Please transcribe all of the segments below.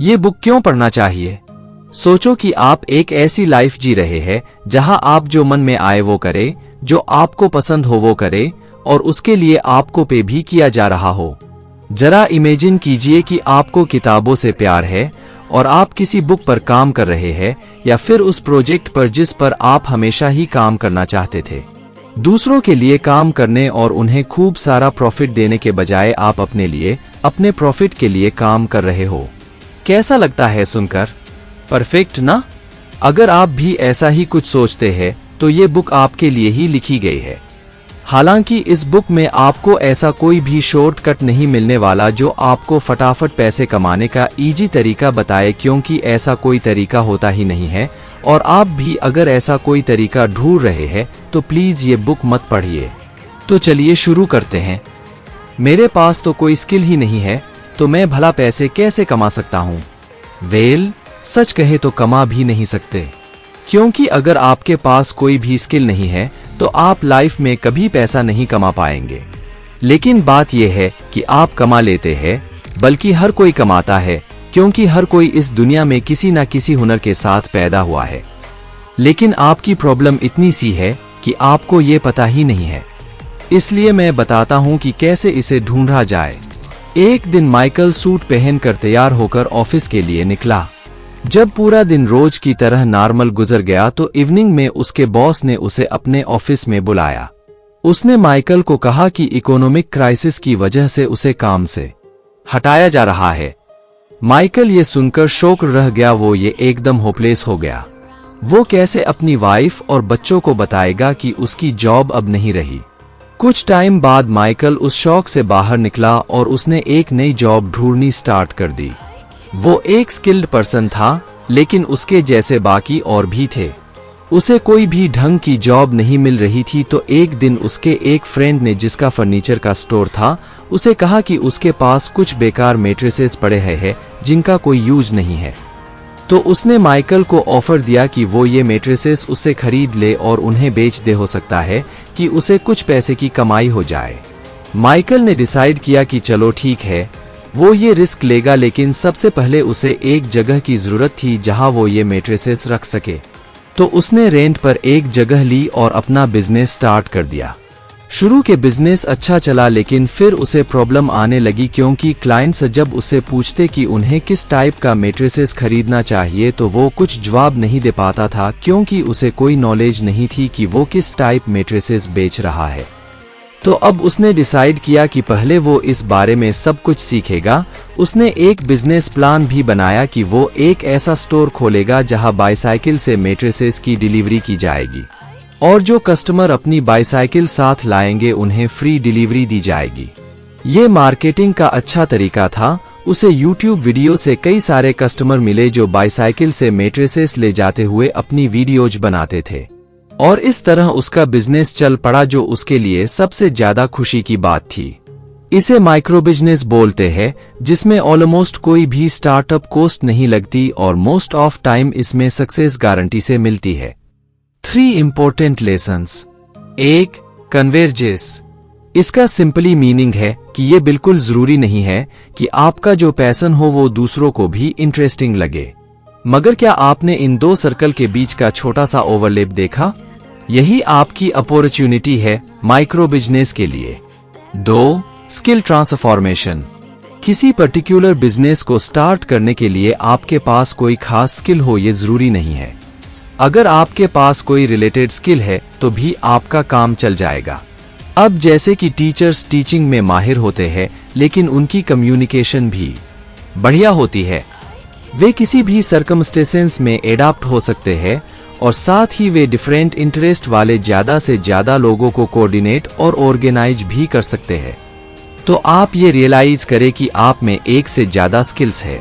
ये बुक क्यों पढ़ना चाहिए? सोचो कि आप एक ऐसी लाइफ जी रहे हैं जहां आप जो मन में आए वो करे, जो आपको पसंद हो वो करे, और उसके लिए आपको पे भी किया जा रहा हो। जरा इमेजिन कीजिए कि आपको किताबों से प्यार है और आप किसी बुक पर काम कर रहे हैं, या फिर उस प्रोजेक्ट पर जिस पर आप हमेशा ही काम करना चाहते थे। दूसरों के लिए काम करने और उन्हें खूब सारा प्रॉफिट देने के बजाय आप अपने लिए, अपने प्रॉफिट के लिए काम कर रहे हो। कैसा लगता है सुनकर? परफेक्ट ना? अगर आप भी ऐसा ही कुछ सोचते हैं तो ये बुक आपके लिए ही लिखी गई है। हालांकि इस बुक में आपको ऐसा कोई भी शॉर्टकट नहीं मिलने वाला जो आपको फटाफट पैसे कमाने का इजी तरीका बताए, क्योंकि ऐसा कोई तरीका होता ही नहीं है। और आप भी अगर ऐसा कोई तरीका ढूंढ रहे हैं तो प्लीज ये बुक मत पढ़िए। तो चलिए शुरू करते हैं। मेरे पास तो कोई स्किल ही नहीं है, तो मैं भला पैसे कैसे कमा सकता हूँ? वेल, सच कहे तो कमा भी नहीं सकते, क्योंकि अगर आपके पास कोई भी स्किल नहीं है तो आप लाइफ में कभी पैसा नहीं कमा पाएंगे। लेकिन बात यह है कि आप कमा लेते हैं, बल्कि हर कोई कमाता है, क्योंकि हर कोई इस दुनिया में किसी न किसी हुनर के साथ पैदा हुआ है। लेकिन आपकी प्रॉब्लम इतनी सी है कि आपको ये पता ही नहीं है। इसलिए मैं बताता हूँ कि कैसे इसे ढूंढा जाए। एक दिन माइकल सूट पहनकर तैयार होकर ऑफिस के लिए निकला। जब पूरा दिन रोज की तरह नॉर्मल गुजर गया तो इवनिंग में उसके बॉस ने उसे अपने ऑफिस में बुलाया। उसने माइकल को कहा कि इकोनॉमिक क्राइसिस की वजह से उसे काम से हटाया जा रहा है। माइकल ये सुनकर शॉक रह गया। वो ये एकदम होपलेस हो गया। वो कैसे अपनी वाइफ और बच्चों को बताएगा कि उसकी जॉब अब नहीं रही। कुछ टाइम बाद माइकल उस शॉक से बाहर निकला और उसने एक नई जॉब ढूंढनी स्टार्ट कर दी। वो एक स्किल्ड पर्सन था, लेकिन उसके जैसे बाकी और भी थे। उसे कोई भी ढंग की जॉब नहीं मिल रही थी। तो एक दिन उसके एक फ्रेंड ने, जिसका फर्नीचर का स्टोर था, उसे कहा कि उसके पास कुछ बेकार मैट्रेसेस पड़े हैं जिनका कोई यूज नहीं है। तो उसने माइकल को ऑफर दिया कि वो ये मैट्रेसेस उससे खरीद ले और उन्हें बेच दे। हो सकता है कि उसे कुछ पैसे की कमाई हो जाए। माइकल ने डिसाइड किया कि चलो ठीक है, वो ये रिस्क लेगा, लेकिन सबसे पहले उसे एक जगह की जरूरत थी जहां वो ये मैट्रेसेस रख सके। तो उसने रेंट पर एक जगह ली और अपना बिजनेस स्टार्ट कर दिया। शुरू के बिजनेस अच्छा चला, लेकिन फिर उसे प्रॉब्लम आने लगी, क्योंकि क्लाइंट्स जब उससे पूछते कि उन्हें किस टाइप का मैट्रेसेस खरीदना चाहिए तो वो कुछ जवाब नहीं दे पाता था, क्योंकि उसे कोई नॉलेज नहीं थी कि वो किस टाइप मैट्रेसेस बेच रहा है। तो अब उसने डिसाइड किया कि पहले वो इस बारे में सब कुछ सीखेगा। उसने एक बिजनेस प्लान भी बनाया कि वो एक ऐसा स्टोर खोलेगा जहां बाईसाइकिल से मैट्रेसेस की डिलीवरी की जाएगी, और जो कस्टमर अपनी बाईसाइकिल साथ लाएंगे उन्हें फ्री डिलीवरी दी जाएगी। ये मार्केटिंग का अच्छा तरीका था। उसे यूट्यूब वीडियो से कई सारे कस्टमर मिले जो बाईसाइकिल से मैट्रेसेस ले जाते हुए अपनी वीडियोज बनाते थे, और इस तरह उसका बिजनेस चल पड़ा, जो उसके लिए सबसे ज्यादा खुशी की बात थी। इसे माइक्रो बिजनेस बोलते हैं, जिसमें ऑलमोस्ट कोई भी स्टार्टअप कॉस्ट नहीं लगती और मोस्ट ऑफ टाइम इसमें सक्सेस गारंटी से मिलती है। 3 इंपॉर्टेंट लेसन्स। 1. कन्वर्जेंस। इसका सिंपली मीनिंग है कि ये बिल्कुल जरूरी नहीं है कि आपका जो पैशन हो वो दूसरों को भी इंटरेस्टिंग लगे। मगर क्या आपने इन 2 सर्कल के बीच का छोटा सा ओवरलैप देखा? यही आपकी अपॉर्चुनिटी है माइक्रो बिजनेस के लिए। 2. Skill transformation. किसी पर्टिकुलर बिजनेस को स्टार्ट करने के लिए आपके पास कोई खास स्किल हो ये जरूरी नहीं है। अगर आपके पास कोई रिलेटेड स्किल है तो भी आपका काम चल जाएगा। अब जैसे कि टीचर्स टीचिंग में माहिर होते हैं, लेकिन उनकी कम्युनिकेशन भी बढ़िया होती है। वे किसी भी सर्कमस्टेंसेस में एडाप्ट हो सकते हैं, और साथ ही वे डिफरेंट इंटरेस्ट वाले ज्यादा से ज्यादा लोगों को कोऑर्डिनेट और ऑर्गेनाइज भी कर सकते हैं। तो आप ये रियलाइज करें कि आप में एक से ज्यादा स्किल्स है।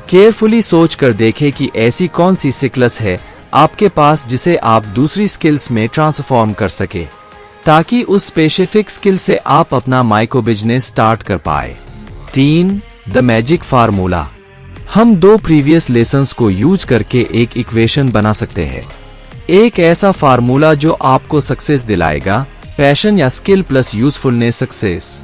केयरफुली सोच कर देखें कि ऐसी कौन सी स्किल्स है आपके पास जिसे आप दूसरी स्किल्स में ट्रांसफॉर्म कर सके, ताकि उस स्पेसिफिक स्किल से आप अपना माइक्रो बिजनेस स्टार्ट कर पाए। 3. The magic formula. हम 2 प्रीवियस लेसन्स को यूज करके एक इक्वेशन बना सकते हैं। एक ऐसा फार्मूला जो आपको सक्सेस दिलाएगा, पैशन या स्किल प्लस यूजफुलनेस सक्सेस।